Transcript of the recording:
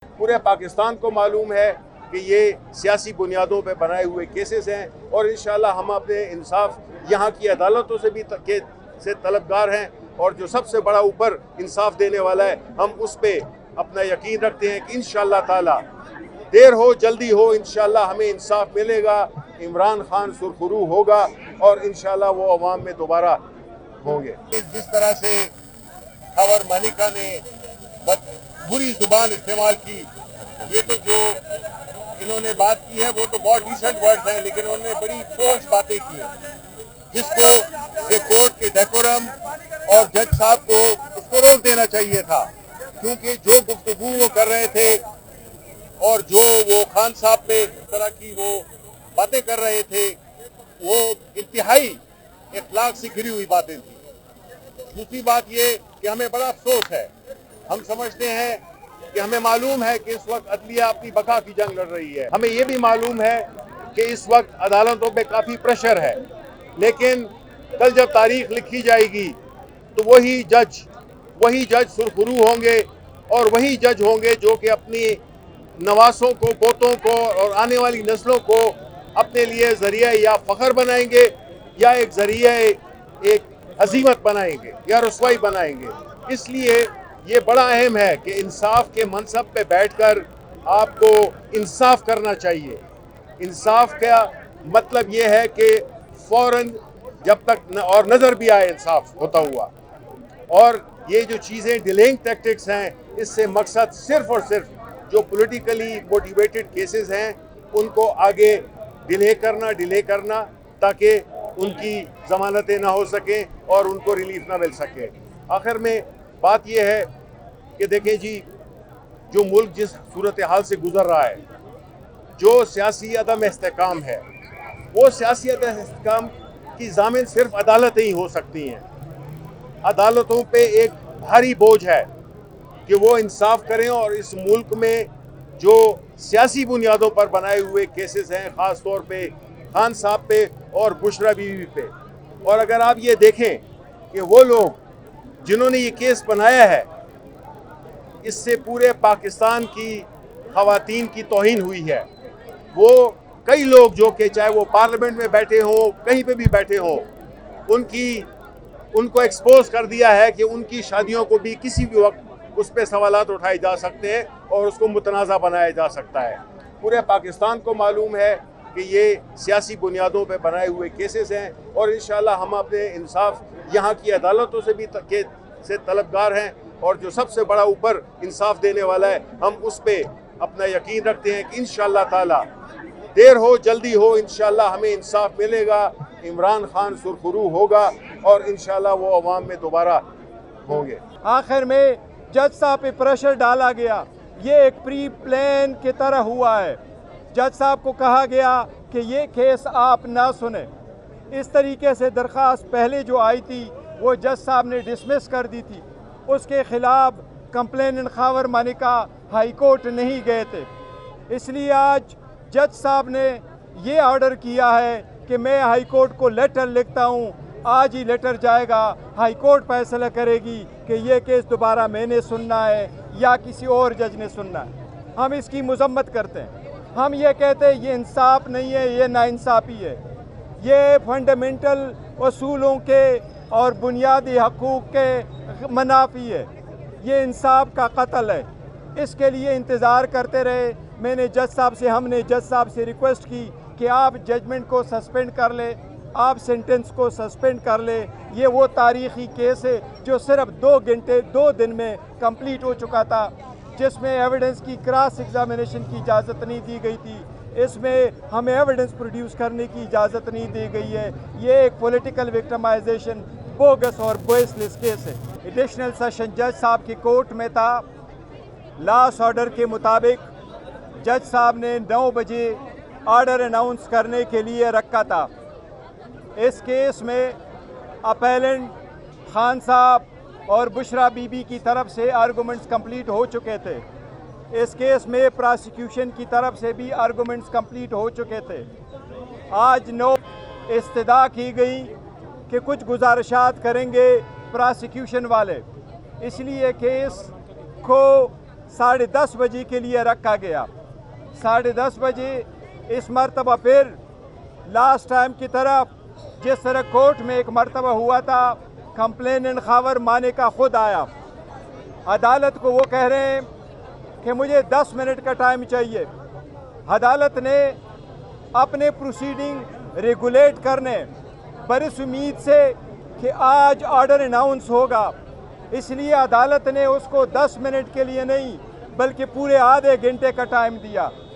पूरे पाकिस्तान को मालूम है कि ये सियासी बुनियादों पर बनाए हुए केसेस हैं और इंशाल्लाह हम अपने इंसाफ यहाँ की अदालतों से भी से तलबगार हैं और जो सबसे बड़ा ऊपर इंसाफ देने वाला है हम उस पर अपना यकीन रखते हैं कि इंशाल्लाह ताला देर हो जल्दी हो इंशाल्लाह हमें इंसाफ मिलेगा। इमरान खान सुरखरू होगा और इंशाल्लाह वो अवाम में दोबारा होंगे। जिस तरह से खबर मानिका ने बुरी जुबान इस्तेमाल की, ये तो जो इन्होंने बात की है वो तो बहुत डिसेंट वर्ड्स हैं, लेकिन उन्होंने बड़ी फोर्स बातें की हैं जिसको ये कोर्ट के डेकोरम और जज साहब को उसको रोक देना चाहिए था, क्योंकि जो गुफ्तगू वो कर रहे थे और जो वो खान साहब पे इस तरह की वो बातें कर रहे थे वो इंतहाई इखलाक से घिरी हुई बातें थी। दूसरी बात ये कि हमें बड़ा अफसोस है, हम समझते हैं कि हमें मालूम है कि इस वक्त अदलिया अपनी बका की जंग लड़ रही है, हमें ये भी मालूम है कि इस वक्त अदालतों पे काफ़ी प्रेशर है, लेकिन कल जब तारीख लिखी जाएगी तो वही जज सुरखरू होंगे और वही जज होंगे जो कि अपनी नवासों को, पोतों को और आने वाली नस्लों को अपने लिए ज़रिया या फ़ख्र बनाएंगे या एक ज़रिया एक हज़ीमत बनाएंगे या रुसवाई बनाएंगे। इसलिए ये बड़ा अहम है कि इंसाफ के मनसब पे बैठकर आपको इंसाफ करना चाहिए। इंसाफ का मतलब ये है कि फ़ौरन जब तक और नज़र भी आए इंसाफ होता हुआ, और ये जो चीज़ें डिलेइंग टैक्टिक्स हैं इससे मकसद सिर्फ़ और सिर्फ जो पॉलिटिकली मोटिवेटेड केसेस हैं उनको आगे डिले करना ताकि उनकी ज़मानतें ना हो सकें और उनको रिलीफ ना मिल सके। आखिर में बात यह है कि देखें जी, जो मुल्क जिस सूरत हाल से गुज़र रहा है, जो सियासी अदम इस्तेहकाम है, वो सियासी अदम इस्तेहकाम की ज़ामिन सिर्फ अदालतें ही हो सकती हैं। अदालतों पे एक भारी बोझ है कि वो इंसाफ करें और इस मुल्क में जो सियासी बुनियादों पर बनाए हुए केसेस हैं, ख़ास तौर पे खान साहब पे और बुशरा बीवी पे, और अगर आप ये देखें कि वो लोग जिन्होंने ये केस बनाया है, इससे पूरे पाकिस्तान की ख़वातीन की तौहीन हुई है। वो कई लोग जो कि चाहे वो पार्लियामेंट में बैठे हों, कहीं पे भी बैठे हों, उनको एक्सपोज कर दिया है कि उनकी शादियों को भी किसी भी वक्त उस पर सवालात उठाए जा सकते हैं और उसको मुतनाज़ा बनाया जा सकता है। पूरे पाकिस्तान को मालूम है कि ये सियासी बुनियादों पर बनाए हुए केसेस हैं और इंशाल्लाह हम अपने इंसाफ यहाँ की अदालतों से भी से तलबगार हैं और जो सबसे बड़ा ऊपर इंसाफ देने वाला है हम उस पर अपना यकीन रखते हैं कि इंशाल्लाह ताला देर हो जल्दी हो इंशाल्लाह हमें इंसाफ मिलेगा। इमरान खान सुरखरू होगा और इंशाल्लाह वो अवाम में दोबारा होंगे। आखिर में जज साहब पे प्रेशर डाला गया, ये एक प्री प्लान की तरह हुआ है। जज साहब को कहा गया कि ये केस आप ना सुने। इस तरीके से दरख्वास्त पहले जो आई थी वो जज साहब ने डिसमिस कर दी थी, उसके ख़िलाफ़ कंप्लेनेंट खबर मानिका हाई कोर्ट नहीं गए थे। इसलिए आज जज साहब ने ये ऑर्डर किया है कि मैं हाई कोर्ट को लेटर लिखता हूँ, आज ही लेटर जाएगा, हाई कोर्ट फैसला करेगी कि ये केस दोबारा मैंने सुनना है या किसी और जज ने सुनना है। हम इसकी मजम्मत करते हैं, हम ये कहते हैं ये इंसाफ नहीं है, ये नाइंसाफ़ी है, ये फंडामेंटल असूलों के और बुनियादी हकूक़ के मनाफी है, ये इंसाफ का कत्ल है। इसके लिए इंतज़ार करते रहे। हमने जज साहब से रिक्वेस्ट की कि आप जजमेंट को सस्पेंड कर ले, आप सेंटेंस को सस्पेंड कर ले। ये वो तारीख़ी केस है जो सिर्फ 2 दिन में कंप्लीट हो चुका था, जिसमें एविडेंस की क्रॉस एग्जामिनेशन की इजाज़त नहीं दी गई थी। इसमें हमें एविडेंस प्रोड्यूस करने की इजाज़त नहीं दी गई है। ये एक पॉलिटिकल विक्टिमाइजेशन, बोगस और बेसलेस केस है। एडिशनल सेशन जज साहब की कोर्ट में था। लास्ट ऑर्डर के मुताबिक जज साहब ने 9 बजे ऑर्डर अनाउंस करने के लिए रखा था। इस केस में अपेलेंट खान साहब और बुशरा बीबी की तरफ से आर्गूमेंट्स कंप्लीट हो चुके थे। इस केस में प्रोसिक्यूशन की तरफ से भी आर्गूमेंट्स कंप्लीट हो चुके थे। आज 9 इस्तदा की गई कि कुछ गुजारिशात करेंगे प्रोसिक्यूशन वाले, इसलिए केस को 10:30 बजे के लिए रखा गया। 10:30 बजे इस मरतबा फिर लास्ट टाइम की तरफ जिस तरह कोर्ट में एक मरतबा हुआ था, कंप्लेनेंट खावर माने का खुद आया, अदालत को वो कह रहे हैं कि मुझे 10 मिनट का टाइम चाहिए। अदालत ने अपने प्रोसीडिंग रेगुलेट करने बड़ी उम्मीद से कि आज ऑर्डर अनाउंस होगा, इसलिए अदालत ने उसको 10 मिनट के लिए नहीं बल्कि पूरे आधे घंटे का टाइम दिया।